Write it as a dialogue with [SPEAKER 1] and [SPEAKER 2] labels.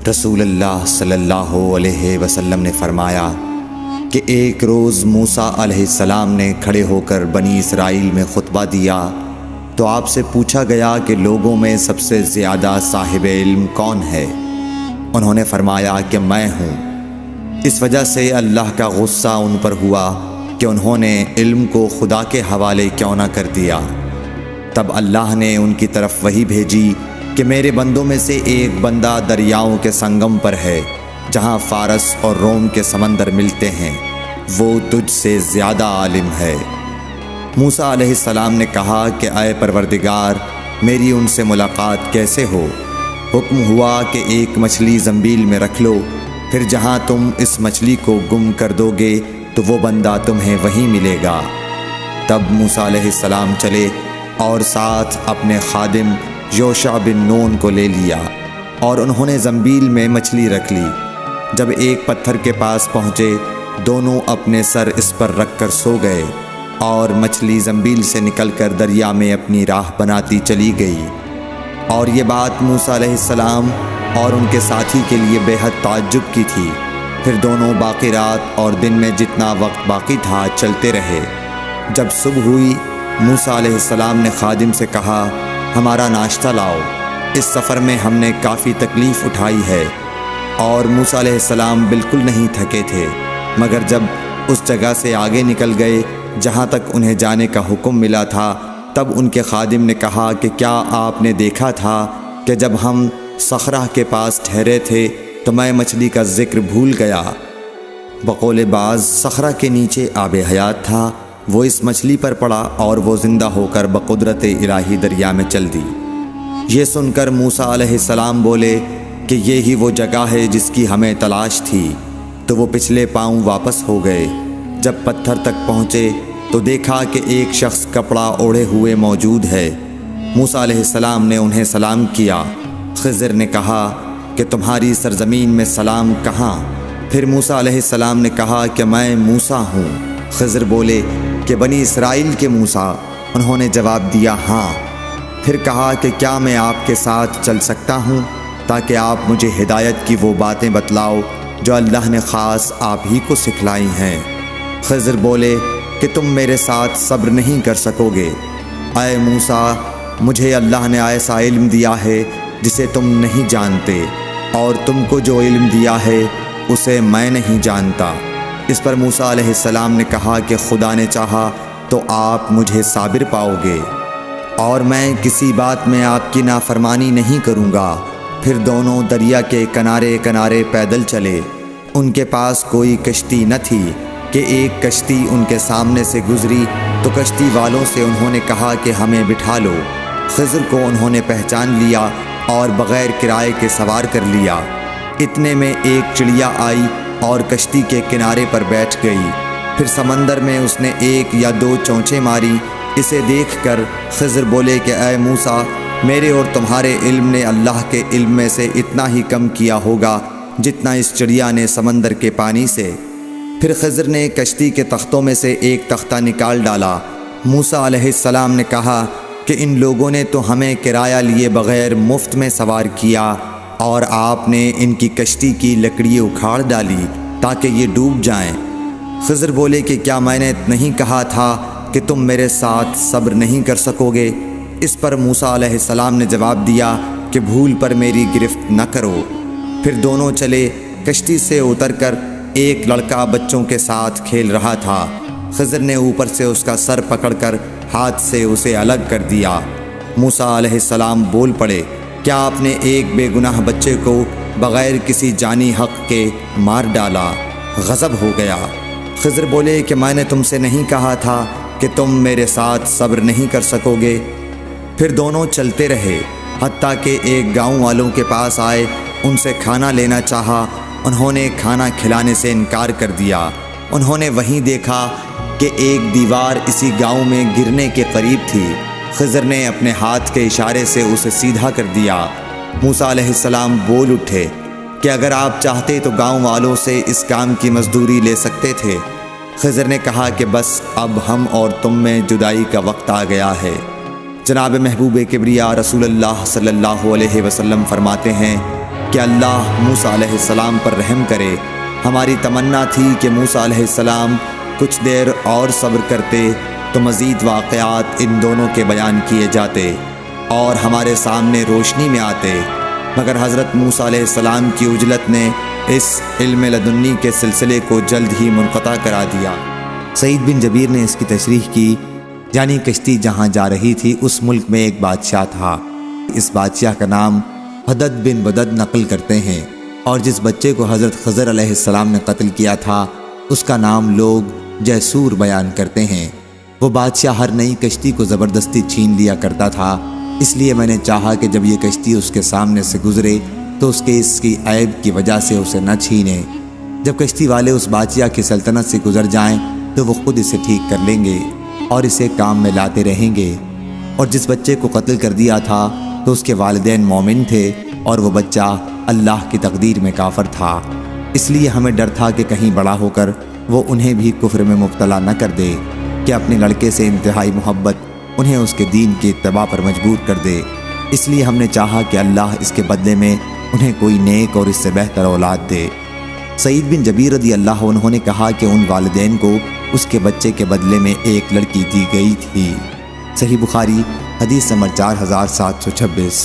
[SPEAKER 1] رسول اللہ صلی اللہ علیہ وسلم نے فرمایا کہ ایک روز موسیٰ علیہ السلام نے کھڑے ہو کر بنی اسرائیل میں خطبہ دیا تو آپ سے پوچھا گیا کہ لوگوں میں سب سے زیادہ صاحب علم کون ہے؟ انہوں نے فرمایا کہ میں ہوں۔ اس وجہ سے اللہ کا غصہ ان پر ہوا کہ انہوں نے علم کو خدا کے حوالے کیوں نہ کر دیا۔ تب اللہ نے ان کی طرف وحی بھیجی کہ میرے بندوں میں سے ایک بندہ دریاؤں کے سنگم پر ہے جہاں فارس اور روم کے سمندر ملتے ہیں، وہ تجھ سے زیادہ عالم ہے۔ موسیٰ علیہ السلام نے کہا کہ اے پروردگار، میری ان سے ملاقات کیسے ہو؟ حکم ہوا کہ ایک مچھلی زنبیل میں رکھ لو، پھر جہاں تم اس مچھلی کو گم کر دو گے تو وہ بندہ تمہیں وہیں ملے گا۔ تب موسیٰ علیہ السلام چلے اور ساتھ اپنے خادم یوشع بن نون کو لے لیا اور انہوں نے زنبیل میں مچھلی رکھ لی۔ جب ایک پتھر کے پاس پہنچے، دونوں اپنے سر اس پر رکھ کر سو گئے اور مچھلی زنبیل سے نکل کر دریا میں اپنی راہ بناتی چلی گئی۔ اور یہ بات موسیٰ علیہ السلام اور ان کے ساتھی کے لیے بے حد تعجب کی تھی۔ پھر دونوں باقی رات اور دن میں جتنا وقت باقی تھا چلتے رہے۔ جب صبح ہوئی، موسیٰ علیہ السلام نے خادم سے کہا، ہمارا ناشتہ لاؤ، اس سفر میں ہم نے کافی تکلیف اٹھائی ہے۔ اور موسیٰ علیہ السلام بالکل نہیں تھکے تھے، مگر جب اس جگہ سے آگے نکل گئے جہاں تک انہیں جانے کا حکم ملا تھا، تب ان کے خادم نے کہا کہ کیا آپ نے دیکھا تھا کہ جب ہم صخرہ کے پاس ٹھہرے تھے تو میں مچھلی کا ذکر بھول گیا؟ بقول بعض صخرہ کے نیچے آب حیات تھا، وہ اس مچھلی پر پڑا اور وہ زندہ ہو کر بقدرت الہی دریا میں چل دی۔ یہ سن کر موسیٰ علیہ السلام بولے کہ یہی وہ جگہ ہے جس کی ہمیں تلاش تھی، تو وہ پچھلے پاؤں واپس ہو گئے۔ جب پتھر تک پہنچے تو دیکھا کہ ایک شخص کپڑا اوڑھے ہوئے موجود ہے۔ موسیٰ علیہ السلام نے انہیں سلام کیا۔ خضر نے کہا کہ تمہاری سرزمین میں سلام کہاں؟ پھر موسیٰ علیہ السلام نے کہا کہ میں موسیٰ ہوں۔ خضر بولے کہ بنی اسرائیل کے موسیٰ؟ انہوں نے جواب دیا ہاں۔ پھر کہا کہ کیا میں آپ کے ساتھ چل سکتا ہوں تاکہ آپ مجھے ہدایت کی وہ باتیں بتلاؤ جو اللہ نے خاص آپ ہی کو سکھلائی ہیں؟ خضر بولے کہ تم میرے ساتھ صبر نہیں کر سکو گے۔ اے موسیٰ، مجھے اللہ نے ایسا علم دیا ہے جسے تم نہیں جانتے، اور تم کو جو علم دیا ہے اسے میں نہیں جانتا۔ اس پر موسیٰ علیہ السلام نے کہا کہ خدا نے چاہا تو آپ مجھے صابر پاؤ گے، اور میں کسی بات میں آپ کی نافرمانی نہیں کروں گا۔ پھر دونوں دریا کے کنارے کنارے پیدل چلے۔ ان کے پاس کوئی کشتی نہ تھی کہ ایک کشتی ان کے سامنے سے گزری تو کشتی والوں سے انہوں نے کہا کہ ہمیں بٹھا لو۔ خضر کو انہوں نے پہچان لیا اور بغیر کرائے کے سوار کر لیا۔ اتنے میں ایک چڑیا آئی اور کشتی کے کنارے پر بیٹھ گئی۔ پھر سمندر میں اس نے ایک یا دو چونچیں ماری۔ اسے دیکھ کر خضر بولے کہ اے موسیٰ، میرے اور تمہارے علم نے اللہ کے علم میں سے اتنا ہی کم کیا ہوگا جتنا اس چڑیا نے سمندر کے پانی سے۔ پھر خضر نے کشتی کے تختوں میں سے ایک تختہ نکال ڈالا۔ موسیٰ علیہ السلام نے کہا کہ ان لوگوں نے تو ہمیں کرایہ لیے بغیر مفت میں سوار کیا، اور آپ نے ان کی کشتی کی لکڑی اکھاڑ ڈالی تاکہ یہ ڈوب جائیں۔ خضر بولے کہ کیا میں نے نہیں کہا تھا کہ تم میرے ساتھ صبر نہیں کر سکو گے؟ اس پر موسیٰ علیہ السلام نے جواب دیا کہ بھول پر میری گرفت نہ کرو۔ پھر دونوں چلے۔ کشتی سے اتر کر ایک لڑکا بچوں کے ساتھ کھیل رہا تھا۔ خضر نے اوپر سے اس کا سر پکڑ کر ہاتھ سے اسے الگ کر دیا۔ موسیٰ علیہ السلام بول پڑے، کیا آپ نے ایک بے گناہ بچے کو بغیر کسی جانی حق کے مار ڈالا؟ غضب ہو گیا۔ خضر بولے کہ میں نے تم سے نہیں کہا تھا کہ تم میرے ساتھ صبر نہیں کر سکو گے؟ پھر دونوں چلتے رہے حتیٰ کہ ایک گاؤں والوں کے پاس آئے۔ ان سے کھانا لینا چاہا، انہوں نے کھانا کھلانے سے انکار کر دیا۔ انہوں نے وہیں دیکھا کہ ایک دیوار اسی گاؤں میں گرنے کے قریب تھی۔ خضر نے اپنے ہاتھ کے اشارے سے اسے سیدھا کر دیا۔ موسیٰ علیہ السلام بول اٹھے کہ اگر آپ چاہتے تو گاؤں والوں سے اس کام کی مزدوری لے سکتے تھے۔ خضر نے کہا کہ بس اب ہم اور تم میں جدائی کا وقت آ گیا ہے۔ جناب محبوب کبریا رسول اللہ صلی اللہ علیہ وسلم فرماتے ہیں کہ اللہ موسیٰ علیہ السلام پر رحم کرے۔ ہماری تمنا تھی کہ موسیٰ علیہ السلام کچھ دیر اور صبر کرتے تو مزید واقعات ان دونوں کے بیان کیے جاتے اور ہمارے سامنے روشنی میں آتے، مگر حضرت موسیٰ علیہ السلام کی عجلت نے اس علم لدنی کے سلسلے کو جلد ہی منقطع کرا دیا۔ سعید بن جبیر نے اس کی تشریح کی، یعنی کشتی جہاں جا رہی تھی اس ملک میں ایک بادشاہ تھا۔ اس بادشاہ کا نام حدد بن بدد نقل کرتے ہیں، اور جس بچے کو حضرت خضر علیہ السلام نے قتل کیا تھا اس کا نام لوگ جیسور بیان کرتے ہیں۔ وہ بادشاہ ہر نئی کشتی کو زبردستی چھین لیا کرتا تھا، اس لیے میں نے چاہا کہ جب یہ کشتی اس کے سامنے سے گزرے تو اس کی عیب کی وجہ سے اسے نہ چھینے۔ جب کشتی والے اس بادشاہ کی سلطنت سے گزر جائیں تو وہ خود اسے ٹھیک کر لیں گے اور اسے کام میں لاتے رہیں گے۔ اور جس بچے کو قتل کر دیا تھا تو اس کے والدین مومن تھے اور وہ بچہ اللہ کی تقدیر میں کافر تھا، اس لیے ہمیں ڈر تھا کہ کہیں بڑا ہو کر وہ انہیں بھی کفر میں مبتلا نہ کر دے، کہ اپنے لڑکے سے انتہائی محبت انہیں اس کے دین کی اتباع پر مجبور کر دے۔ اس لیے ہم نے چاہا کہ اللہ اس کے بدلے میں انہیں کوئی نیک اور اس سے بہتر اولاد دے۔ سعید بن جبیر رضی اللہ عنہ نے کہا کہ ان والدین کو اس کے بچے کے بدلے میں ایک لڑکی دی گئی تھی۔ صحیح بخاری حدیث نمبر 4726۔